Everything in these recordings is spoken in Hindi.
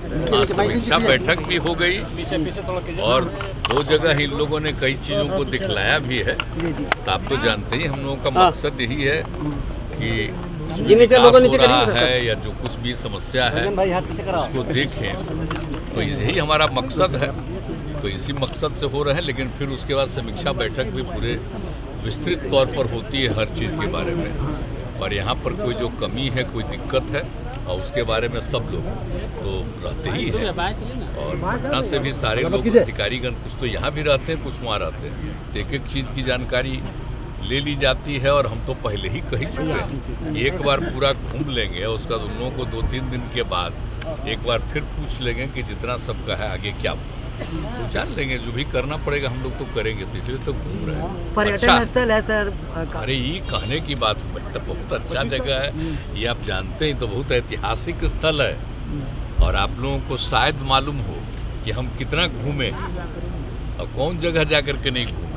हाँ, समीक्षा बैठक भी हो गई और 2 जगह इन लोगों ने कई चीज़ों को दिखलाया भी है। तो आप तो जानते ही हम लोगों का मकसद यही है कि कुछ भी विकास हो रहा है या जो कुछ भी समस्या है उसको देखें, तो यही हमारा मकसद है। तो इसी मकसद से हो रहे हैं, लेकिन फिर उसके बाद समीक्षा बैठक भी पूरे विस्तृत तौर पर होती है हर चीज़ के बारे में। और यहाँ पर कोई जो कमी है, कोई दिक्कत है, और उसके बारे में सब लोग तो रहते ही हैं। और पटना से भी सारे लोग अधिकारीगण कुछ तो यहाँ भी रहते हैं, कुछ वहाँ रहते हैं। तो एक एक चीज़ की जानकारी ले ली जाती है और हम तो पहले ही कह चुके हैं। एक बार पूरा घूम लेंगे, उसका उन लोगों को 2-3 दिन के बाद एक बार फिर पूछ लेंगे कि जितना सबका है आगे क्या हुआ, तो जान लेंगे। जो भी करना पड़ेगा हम लोग तो करेंगे, तो इसलिए तो घूम रहे हैं। पर्यटन स्थल है सर। अरे ये कहने की बात तो बहुत अच्छा जगह है, ये आप जानते हैं, तो बहुत ऐतिहासिक स्थल है। और आप लोगों को शायद मालूम हो कि हम कितना घूमे और कौन जगह जा कर के नहीं घूमे।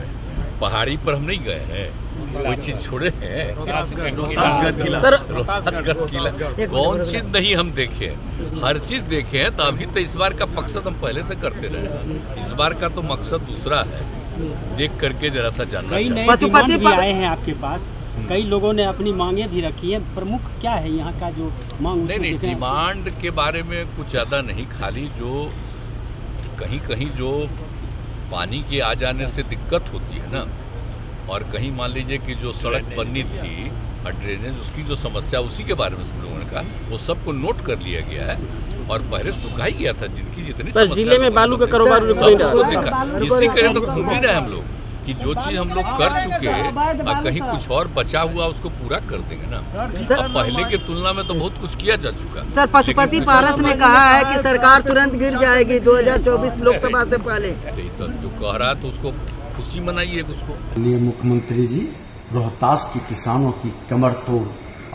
पहाड़ी पर हम नहीं गए हैं, कोई चीज छोड़े हैं सर? रोहतासगढ़ किला कौन चीज नहीं हम देखे, हर चीज देखे हैं। तो अभी तो इस बार का मकसद हम पहले से करते रहे, इस बार का तो मकसद दूसरा है। देख करके जरा सा जानना चाहिए। पशुपति भी आए हैं आपके पास, कई लोगों ने अपनी मांगे भी रखी है। प्रमुख क्या है यहाँ का जो मांग? नहीं, डिमांड के बारे में कुछ ज़्यादा नहीं, खाली जो कहीं कहीं जो पानी के आ जाने से दिक्कत होती है ना, और कहीं मान लीजिए कि जो सड़क बननी थी और ड्रेनेज, उसकी जो समस्या, उसी के बारे में सब लोगों ने कहा, वो सबको नोट कर लिया गया है। और पहले से तो कहा ही गया था जिनकी जितनी जिले में बालू का कारोबार देखा, इसी करे तो घूम ही रहे हम लोग कि जो चीज़ हम लोग कर चुके और कहीं कुछ और बचा हुआ उसको पूरा कर देंगे ना। अब पहले की तुलना में तो बहुत कुछ किया जा चुका। सर, पशुपति पारस ने कहा है कि सरकार तुरंत गिर जाएगी 2024 लोकसभा से पहले। तो जो कह रहा है तो उसको खुशी मनाइए उसको। माननीय मुख्यमंत्री जी रोहतास के किसानों की कमर तोड़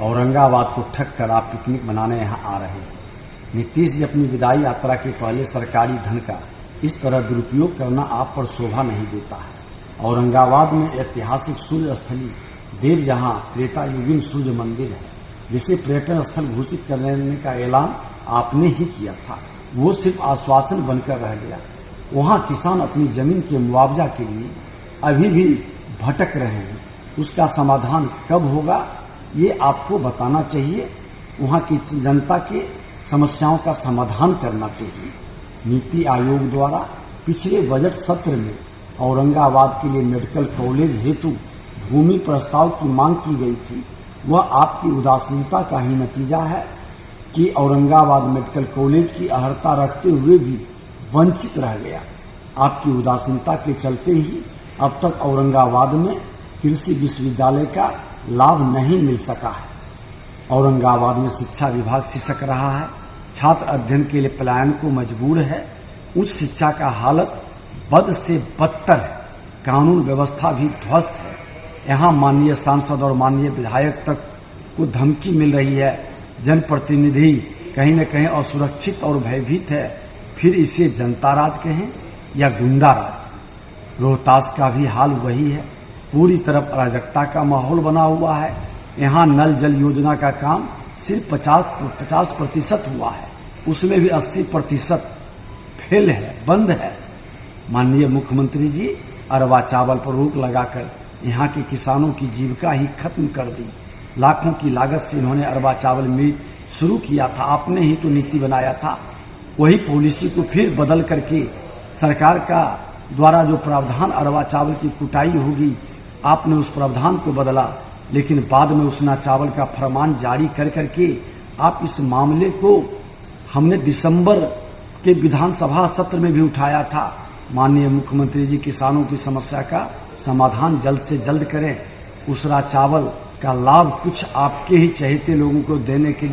औरंगाबाद को ठग कर आप पिकनिक मनाने यहाँ आ रहे हैं। नीतीश जी अपनी विदाई यात्रा के पहले सरकारी धन का इस तरह दुरुपयोग करना आप पर शोभा नहीं देता है। औरंगाबाद में ऐतिहासिक सूर्य स्थली देव जहां त्रेता युगीन सूर्य मंदिर है, जिसे पर्यटन स्थल घोषित करने का ऐलान आपने ही किया था, वो सिर्फ आश्वासन बनकर रह गया। वहां किसान अपनी जमीन के मुआवजा के लिए अभी भी भटक रहे हैं। उसका समाधान कब होगा ये आपको बताना चाहिए। वहां की जनता के समस्याओं का समाधान करना चाहिए। नीति आयोग द्वारा पिछले बजट सत्र में औरंगाबाद के लिए मेडिकल कॉलेज हेतु भूमि प्रस्ताव की मांग की गई थी। वह आपकी उदासीनता का ही नतीजा है कि औरंगाबाद मेडिकल कॉलेज की अर्हता रखते हुए भी वंचित रह गया। आपकी उदासीनता के चलते ही अब तक औरंगाबाद में कृषि विश्वविद्यालय का लाभ नहीं मिल सका है। औरंगाबाद में शिक्षा विभाग सिसक रहा है, छात्र अध्ययन के लिए पलायन को मजबूर है। उच्च शिक्षा का हालत बद से बदतर है, कानून व्यवस्था भी ध्वस्त है। यहाँ माननीय सांसद और माननीय विधायक तक को धमकी मिल रही है। जनप्रतिनिधि कहीं न कहीं असुरक्षित और भयभीत है। फिर इसे जनता राज कहें या गुंडा राज। रोहतास का भी हाल वही है, पूरी तरफ अराजकता का माहौल बना हुआ है। यहाँ नल जल योजना का काम सिर्फ 50% हुआ है, उसमें भी 80% फेल है, बंद है। माननीय मुख्यमंत्री जी अरवा चावल पर रोक लगाकर यहाँ के किसानों की जीविका ही खत्म कर दी। लाखों की लागत से इन्होंने अरवा चावल मिल शुरू किया था, आपने ही तो नीति बनाया था। वही पॉलिसी को फिर बदल करके सरकार का द्वारा जो प्रावधान अरवा चावल की कुटाई होगी, आपने उस प्रावधान को बदला। लेकिन बाद में उसना चावल का फरमान जारी कर करके आप इस मामले को हमने दिसंबर के विधानसभा सत्र में भी उठाया था। माननीय मुख्यमंत्री जी किसानों की समस्या का समाधान जल्द से जल्द करें। उसरा चावल का लाभ कुछ आपके ही चहेते लोगों को देने के लिए